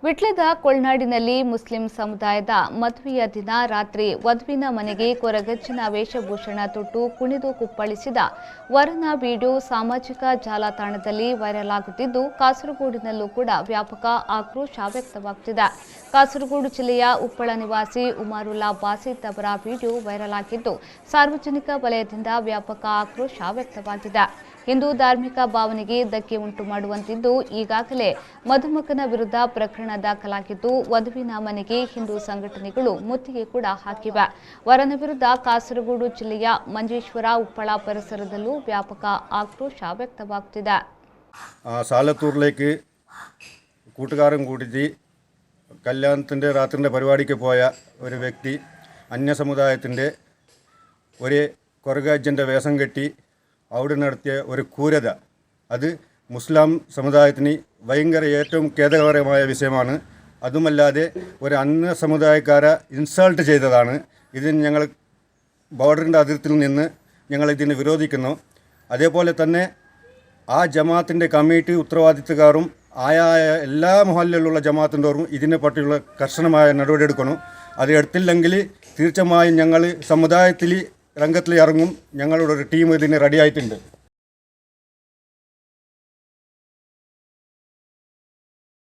ವಿಟ್ಲದ ಕೊಳ್ನಾಡಿನಲ್ಲಿ Muslim ಸಮುದಾಯದ ಮದುವೆಯ ದಿನ ರಾತ್ರಿ ವಧುವಿನ ಮನೆಗೆ ಕೊರಗಜ್ಜಿನ ವೇಷಭೂಷಣ ತೊಟ್ಟು ಕುಣಿದು ಕುಪ್ಪಳಿಸಿದ ವರನ ವಿಡಿಯೋ ಸಾಮಾಜಿಕ ಜಾಲತಾಣದಲ್ಲಿ ವೈರಲ್ ಆಗುತ್ತಿದ್ದು ಕಾಸರಗೋಡಿನಲ್ಲೂ ಕೂಡ ವ್ಯಾಪಕ ಆಕ್ರೋಶ ವ್ಯಕ್ತವಾಗುತ್ತಿದೆ. ಕಾಸರಗೋಡು ಜಿಲ್ಲೆಯ ಉಪ್ಪಳ ನಿವಾಸಿ ಉಮರುಲ್ಲಾ ಬಾಸಿತ್ ಅವರ ವಿಡಿಯೋ ವೈರಲ್ ಆಗಿದ್ದು ಸಾರ್ವಜನಿಕ ವಲಯದಿಂದ ವ್ಯಾಪಕ ಆಕ್ರೋಶ ವ್ಯಕ್ತವಾಗಿದೆ. ಹಿಂದೂ ಧಾರ್ಮಿಕ ಭಾವನೆಗೆ ಧಕ್ಕೆ ಉಂಟು ಮಾಡುವಂತಿದ್ದು ಈಗಾಗಲೇ ಮದುಮಗನ ವಿರುದ್ಧ ಪ್ರಕರಣ ದಾಖಲಾಗಿದ್ದು ವಧುವಿನ ಮನೆಗೆ ಹಿಂದೂ ಸಂಘಟನೆಗಳು ಮುತ್ತಿಗೆ ಕೂಡ ಹಾಕಿವೆ. ವರನ ವಿರುದ್ಧ ಕಾಸರಗೋಡು ಜಿಲ್ಲೆಯ ಮಂಜೇಶ್ವರ ഉപ്പള പരിസരದಲ್ಲೂ ವ್ಯಾಪಕ ആക്രോಶ വ്യക്തമാകുತ್ತಿದೆ. സാലത്തൂരിലേക്ക് കൂട്ടുകാരും കൂട്ടി കല്യാണത്തിൻ്റെ രാത്രിൻ്റെ പരിപാടിക്ക് പോയ ഒരു വ്യക്തി അന്യസമുദായത്തിൻ്റെ ഒരു കൊരഗജ്ജൻ്റെ വേഷം കെട്ടി അവിടെ നടത്തിയ ഒരു ക്രൂരത അത് മുസ്ലിം സമുദായത്തിന് ഭയങ്കര ഏറ്റവും ഖേദകരമായ വിഷയമാണ്. അതുമല്ലാതെ ഒരു അന്യ സമുദായക്കാരെ ഇൻസൾട്ട് ചെയ്തതാണ്. ഇതിന് ഞങ്ങൾ ബോർഡറിൻ്റെ അതിർത്തിയിൽ നിന്ന് ഞങ്ങൾ ഇതിനെ വിരോധിക്കുന്നു. അതേപോലെ തന്നെ ആ ജമാഅത്തിൻ്റെ കമ്മിറ്റി ഉത്തരവാദിത്തക്കാരും എല്ലാ മഹല്ലിലുള്ള ജമാഅത്തിൻ്റെവരും ഇതിനെ പറ്റിയുള്ള കർശനമായ നടപടിയെടുക്കണം. അത് എടുത്തില്ലെങ്കിൽ തീർച്ചയായും ഞങ്ങൾ സമുദായത്തിൽ രംഗത്തിൽ ഇറങ്ങും. ഞങ്ങളുടെ ഒരു ടീം ഇതിന് റെഡിയായിട്ടുണ്ട്.